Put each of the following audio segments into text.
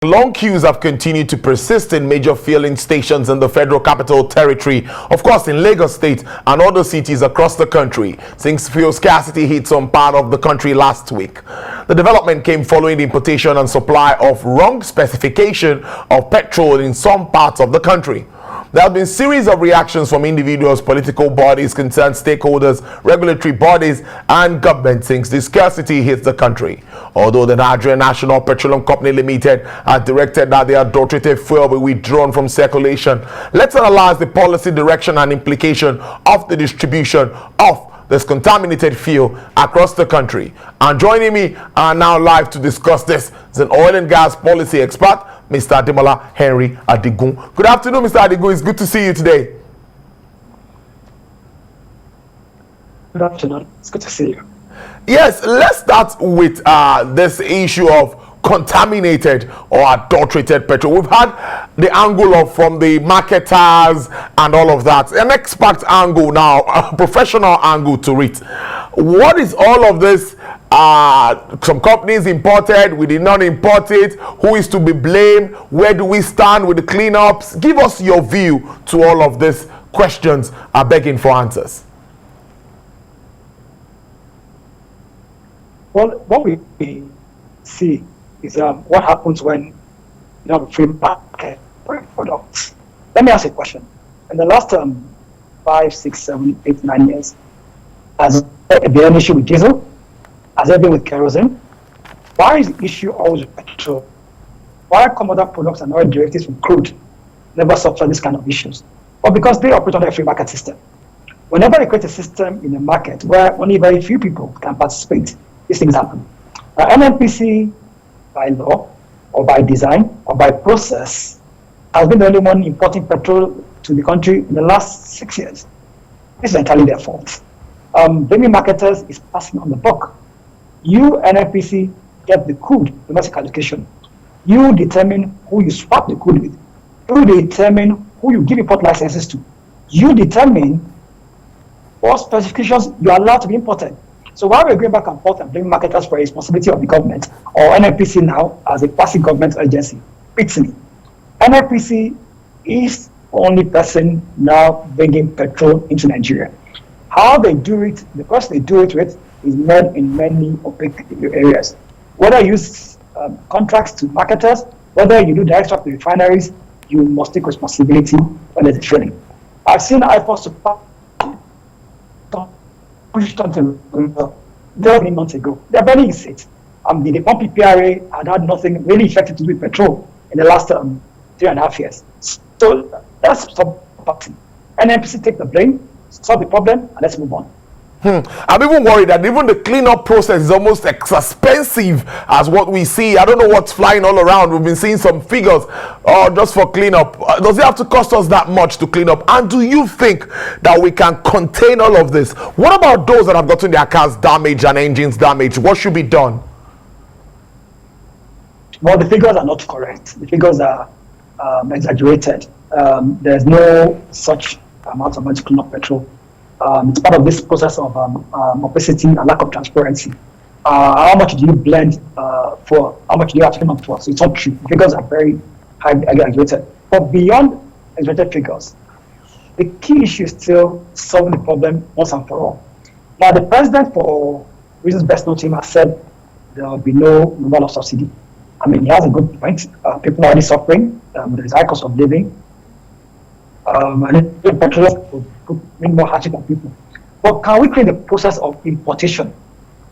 Long queues have continued to persist in major fueling stations in the Federal Capital Territory, of course in Lagos State and other cities across the country, since fuel scarcity hit some part of the country last week. The development came following the importation and supply of wrong specification of petrol in some parts of the country. There have been a series of reactions from individuals, political bodies, concerned stakeholders, regulatory bodies, and government since the scarcity hits the country. Although the Nigerian National Petroleum Company Limited has directed that the adulterated fuel be withdrawn from circulation, let's analyze the policy direction and implication of the distribution of this contaminated fuel across the country. And joining me now live to discuss this is an oil and gas policy expert, Mr. Ademola Henry Adigun. Good afternoon, Mr. Adigun. It's good to see you today. Good afternoon. It's good to see you. Yes, let's start with this issue of contaminated or adulterated petrol. We've had the angle of from the marketers and all of that. An expert angle now, a professional angle to it. What is all of this? Some companies imported, we did not import it. Who is to be blamed? Where do we stand with the cleanups? Give us your view to all of these questions are begging for answers. Well, what we see is what happens when you have a free market for products. Let me ask you a question. In the last 5, 6, 7, 8, 9 years, has there been an issue with diesel? Has there been with kerosene? Why is the issue always with petrol? Why come other products and oil derivatives from crude never suffer this kind of issues? Well, because they operate on a free market system. Whenever you create a system in a market where only very few people can participate, these things happen. NNPC, by law, or by design, or by process, has been the only one importing petrol to the country in the last 6 years. This is entirely their fault. Blaming marketers is passing on the buck. You, NNPC, get the crude domestic allocation. You determine who you swap the crude with. You determine who you give import licenses to. You determine what specifications you are allowed to be imported. So while we're going back and forth and blaming marketers for a responsibility of the government, or NNPC now as a passive government agency, beats me. NNPC is the only person now bringing petrol into Nigeria. How they do it, the person they do it with, is made in many opaque areas. Whether you use contracts to marketers, whether you do direct swap to refineries, you must take responsibility when there's a training. I've seen IFOS pushed until many months ago. They're burning it. The pump PPRA had nothing really effective to do with petrol in the last 3.5 years. So that's stop party. NNPC take the blame, solve the problem, and let's move on. I'm even worried that even the cleanup process is almost as expensive as what we see. I don't know what's flying all around. We've been seeing some figures just for cleanup. Does it have to cost us that much to clean up? And do you think that we can contain all of this? What about those that have gotten their cars damaged and engines damaged? What should be done? Well, the figures are not correct. The figures are exaggerated. There's no such amount of money to clean up petrol. It's part of this process of opacity and lack of transparency. How much do you blend for? How much do you have to come up for? So it's not true. The figures are very high exaggerated. But beyond exaggerated figures, the key issue is still solving the problem once and for all. Now, the president, for reasons best known to him, has said there will be no removal of subsidy. I mean, he has a good point. People are already suffering. There is high cost of living. And petrol will bring more hardship on people. But can we create the process of importation?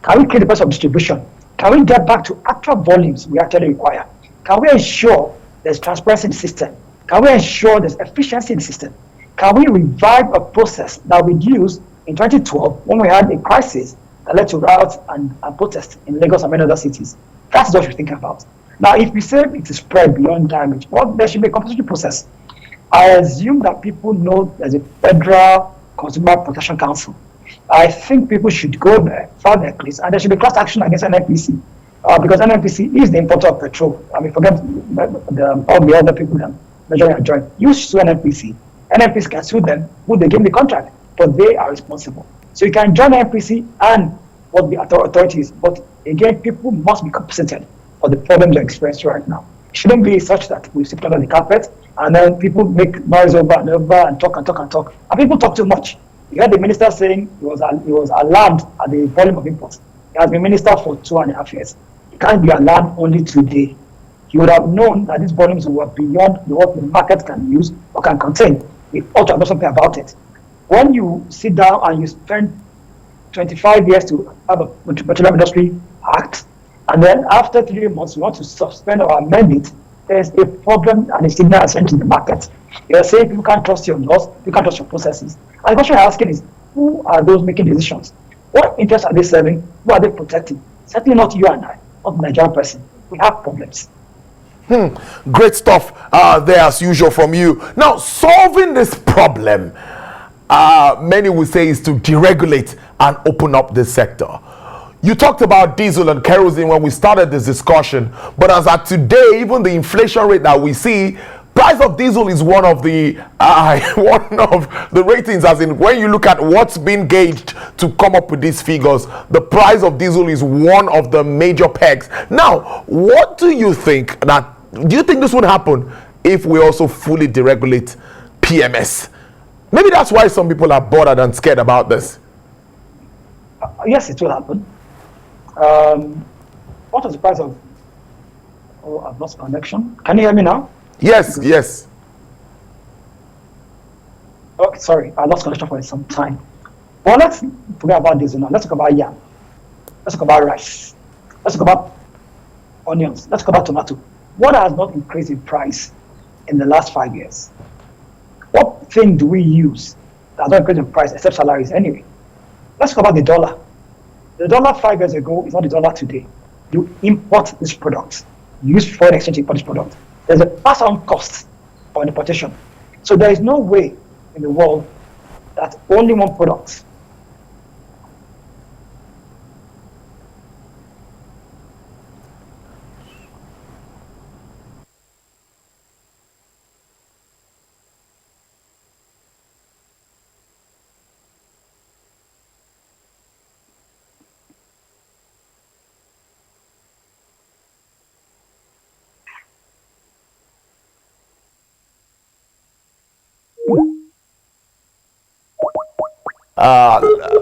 Can we create the process of distribution? Can we get back to actual volumes we actually require? Can we ensure there's transparency in the system? Can we ensure there's efficiency in the system? Can we revive a process that we used in 2012 when we had a crisis that led to riots and protests in Lagos and many other cities? That's what we're thinking about. Now, if we say it is spread beyond damage, well, there should be a compulsory process. I assume that people know there's a Federal Consumer Protection Council. I think people should go there, file their case, and there should be class action against NNPC because NNPC is the importer of petrol. I mean, forget all the other people that measuring and joint. You sue NNPC. NNPC can sue them who they gave the contract, but they are responsible. So you can join NNPC and what the authorities, but again, people must be compensated for the problems they're experiencing right now. It shouldn't be such that we sit under the carpet and then people make noise over and over and talk and talk and talk. And people talk too much. You heard the minister saying he was alarmed at the volume of imports. He has been minister for 2.5 years. He can't be alarmed only today. He would have known that these volumes were beyond what the market can use or can contain. We ought to have done something about it. When you sit down and you spend 25 years to have a Petroleum Industry Act, and then after 3 months you want to suspend or amend it, there's a problem and a signal sent to the market. You're saying people can't trust your laws, you can't trust your processes. And the question I'm asking is, who are those making decisions? What interests are they serving? Who are they protecting? Certainly not you and I, not the Nigerian person. We have problems. Great stuff there as usual from you. Now, solving this problem, many would say, is to deregulate and open up this sector. You talked about diesel and kerosene when we started this discussion, but as at today, even the inflation rate that we see, price of diesel is one of the ratings, as in when you look at what's been gauged to come up with these figures, the price of diesel is one of the major pegs. Now, what do you think this would happen if we also fully deregulate PMS? Maybe that's why some people are bothered and scared about this. Yes, it will happen. What is the price of... Oh, I've lost connection. Can you hear me now? Yes, yes. Okay, sorry, I lost connection for some time. Well, let's forget about this now. Let's talk about yam. Let's talk about rice. Let's talk about onions. Let's talk about tomato. What has not increased in price in the last 5 years? What thing do we use that has not increased in price except salaries anyway? Let's talk about the dollar. The dollar 5 years ago is not the dollar today. You import this product. You use foreign exchange to import this product. There's a pass-on cost for importation. So there is no way in the world that only one product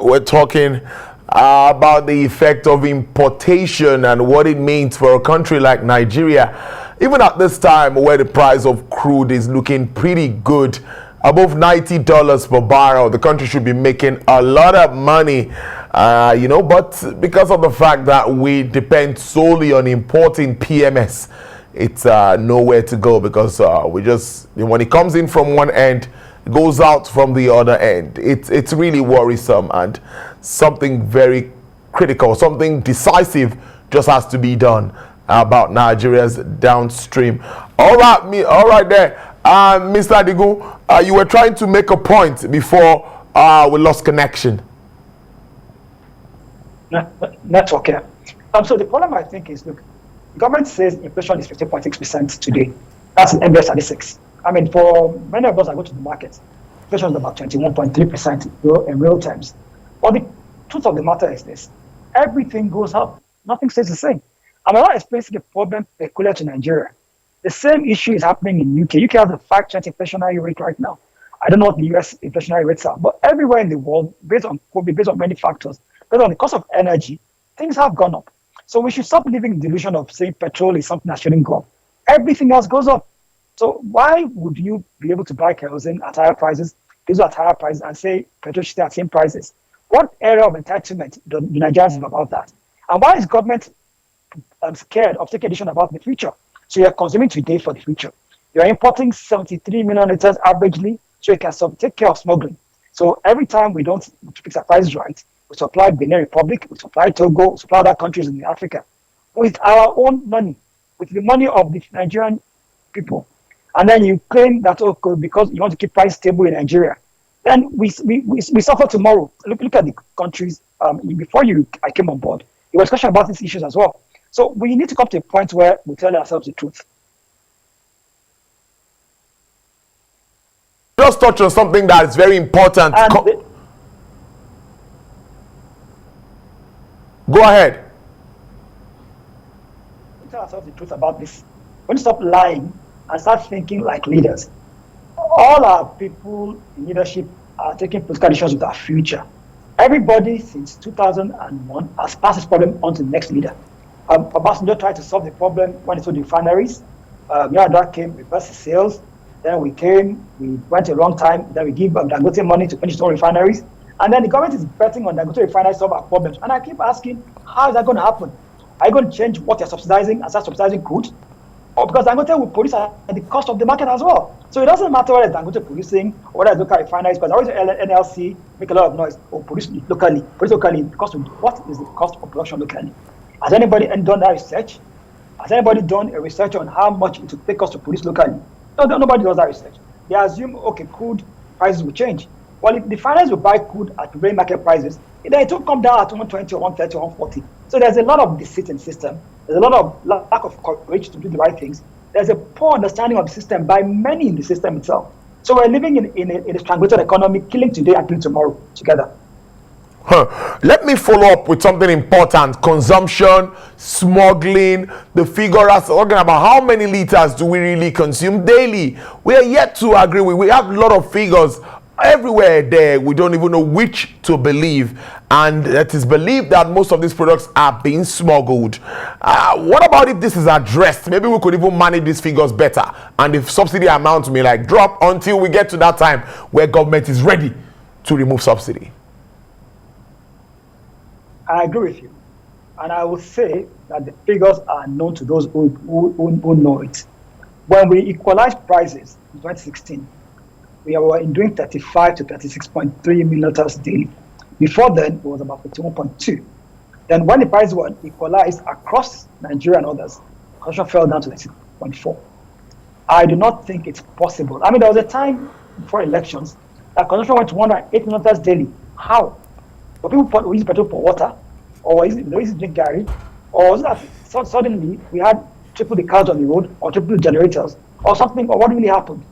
we're talking about the effect of importation and what it means for a country like Nigeria. Even at this time where the price of crude is looking pretty good, above $90 per barrel, the country should be making a lot of money, but because of the fact that we depend solely on importing PMS, it's nowhere to go, because when it comes in from one end, goes out from the other end. It's really worrisome, and something very critical, something decisive just has to be done about Nigeria's downstream. All right there, Mr. Adigun, you were trying to make a point before we lost connection. Network here. So the problem, I think, is, look, the government says inflation is 15.6% today. That's an MBS 36. I mean, for many of us that go to the market, inflation is about 21.3% in real terms. But the truth of the matter is this: everything goes up, nothing stays the same. I'm not experiencing a problem peculiar to Nigeria. The same issue is happening in UK. UK has a 5% inflationary rate right now. I don't know what the US inflationary rates are, but everywhere in the world, based on COVID, based on many factors, based on the cost of energy, things have gone up. So we should stop living in the delusion of saying petrol is something that shouldn't go up. Everything else goes up. So why would you be able to buy kerosene at higher prices, diesel at higher prices, and say petrol should stay at same prices? What area of entitlement do Nigerians have about that? And why is government scared of taking a decision about the future? So you're consuming today for the future. You're importing 73 million liters averagely, so you can take care of smuggling. So every time we don't fix our prices right, we supply Benin Republic, we supply Togo, we supply other countries in Africa with our own money, with the money of the Nigerian people. And then you claim that, because you want to keep price stable in Nigeria, then we suffer tomorrow. Look at the countries. Before I came on board, there was question about these issues as well. So we need to come to a point where we tell ourselves the truth. Just touch on something that is very important. We tell ourselves the truth about this. when you stop lying and start thinking like leaders, all our people in leadership are taking political decisions with our future. Everybody since 2001 has passed this problem on to the next leader. Obasanjo tried to solve the problem when he sold the refineries. Yar'Adua came, reversed the sales. Then we came, we went a long time. Then we give Dangote money to finish his own refineries. And then the government is betting on Dangote refineries to solve our problems. And I keep asking, how is that going to happen? Are you going to change what you're subsidizing and start subsidizing crude? Or because Dangote will produce at the cost of the market as well. So it doesn't matter whether it's Dangote producing or whether it's local refineries, because always NLC make a lot of noise or produce locally because of what is the cost of production locally. Has anybody done that research? Has anybody done a research on how much it would take us to produce locally? No, nobody does that research. They assume, okay, crude prices will change. Well, if the refiners will buy crude at prevailing market prices, then it will come down at 120 or 130 or 140. So there's a lot of deceit in the system. There's a lot of lack of courage to do the right things. There's a poor understanding of the system by many in the system itself. So we're living in a strangulated economy, killing today and killing tomorrow together. Let me follow up with something important. Consumption, smuggling, the figure us talking about how many liters do we really consume daily. We are yet to agree with. We have a lot of figures everywhere there. We don't even know which to believe, and it is believed that most of these products are being smuggled. What about if this is addressed? Maybe we could even manage these figures better, and the subsidy amount may drop until we get to that time where government is ready to remove subsidy. I agree with you. And I will say that the figures are known to those who know it. When we equalized prices in 2016, we were doing 35 to 36.3 million liters daily. Before then, it was about 51.2. Then when the prices were equalized across Nigeria and others, consumption fell down to 6.4. I do not think it's possible. I mean, there was a time before elections that consumption went to 108 million liters daily. How? But people use petrol for water, or is it drink Gary, or is that suddenly we had triple the cars on the road, or triple the generators, or something, or what really happened?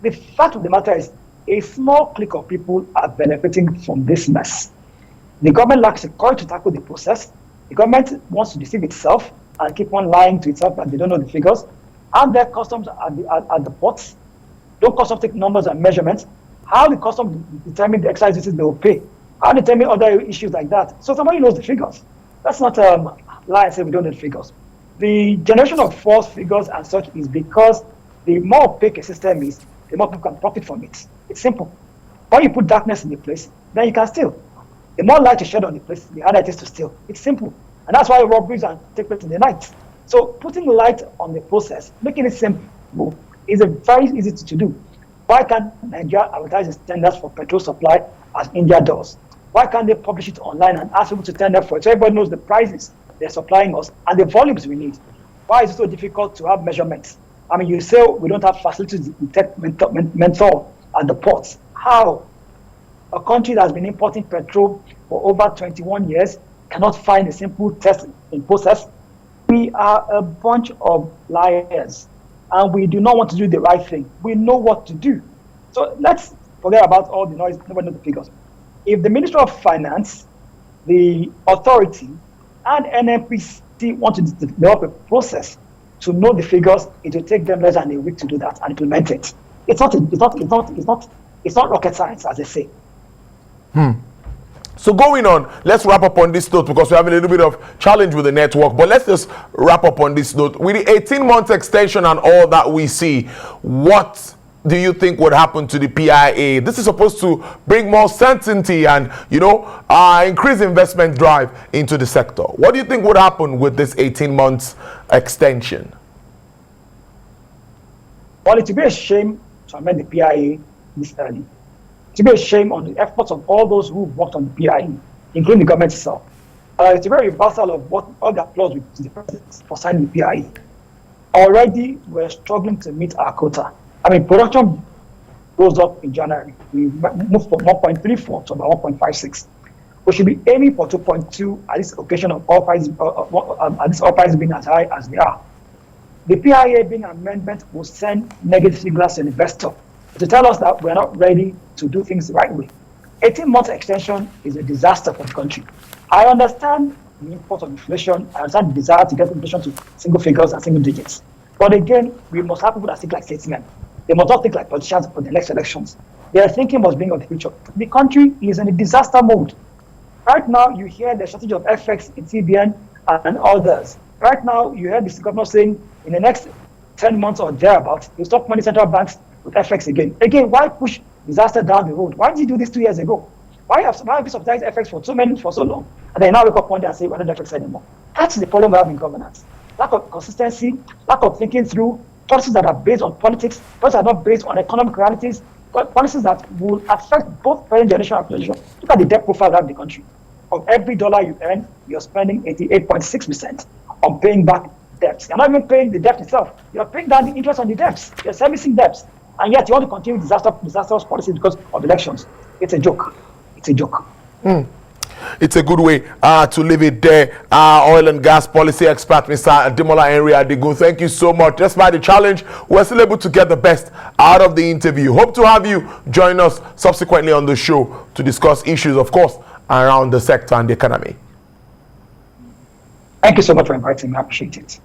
The fact of the matter is, a small clique of people are benefiting from this mess. The government lacks the courage to tackle the process. The government wants to deceive itself and keep on lying to itself that they don't know the figures. And their customs at the ports. Don't customs take numbers and measurements? How the customs determine the excise duties they will pay? How determine other issues like that? So somebody knows the figures. That's not lie and say we don't know the figures. The generation of false figures and such is because the more opaque a system is, the more people can profit from it. It's simple. When you put darkness in the place, then you can steal. The more light you shed on the place, the harder it is to steal. It's simple. And that's why robberies take place in the night. So putting light on the process, making it simple, is a very easy to do. Why can't Nigeria advertise its tenders for petrol supply as India does? Why can't they publish it online and ask people to tender for it so everybody knows the prices they're supplying us and the volumes we need? Why is it so difficult to have measurements? I mean, you say we don't have facilities to detect menthol at the ports. How? A country that has been importing petrol for over 21 years cannot find a simple test in process. We are a bunch of liars, and we do not want to do the right thing. We know what to do. So let's forget about all the noise. Nobody knows the figures. If the Ministry of Finance, the authority, and NNPC want to develop a process to know the figures, it will take them less than a week to do that and implement it. It's not rocket science, as they say. So going on, let's wrap up on this note because we're having a little bit of challenge with the network. But let's just wrap up on this note. With the 18-month extension and all that we see, what do you think would happen to the PIA? This is supposed to bring more certainty and, increase investment drive into the sector. What do you think would happen with this 18 months extension? Well, it would be a shame to amend the PIA this early. It would be a shame on the efforts of all those who worked on the PIA, including the government itself. It's a very reversal of what all the applause with the president for signing the PIA. Already, we're struggling to meet our quota. I mean, production goes up in January. We moved from 1.34 to about 1.56. We should be aiming for 2.2 at this occasion of oil prices being as high as they are. The PIA being amendment will send negative signals to the investor to tell us that we're not ready to do things the right way. 18-month extension is a disaster for the country. I understand the import of inflation. I understand the desire to get inflation to single figures and single digits. But again, we must have people that think like statesmen. They must not think like politicians for the next elections. Their thinking must bring of the future. The country is in a disaster mode. Right now, you hear the shortage of FX in CBN and others. Right now, you hear the governor saying in the next 10 months or thereabouts, you stop money central banks with FX again. Again, why push disaster down the road? Why did you do this 2 years ago? Why have you subsidized FX for so long? And then now wake up one day and say, we're not FX anymore. That's the problem we have in governance. Lack of consistency, lack of thinking through policies that are based on politics, policies that are not based on economic realities, but policies that will affect both parent generation and generation. Look at the debt profile of the country. Of every dollar you earn, you're spending 88.6% on paying back debts. You're not even paying the debt itself. You're paying down the interest on the debts. You're servicing debts. And yet you want to continue disastrous policies because of elections. It's a joke. It's a joke. It's a good way to leave it there. Oil and gas policy expert, Mr. Ademola Henry Adigun, thank you so much. Despite the challenge, we're still able to get the best out of the interview. Hope to have you join us subsequently on the show to discuss issues, of course, around the sector and the economy. Thank you so much for inviting me. I appreciate it.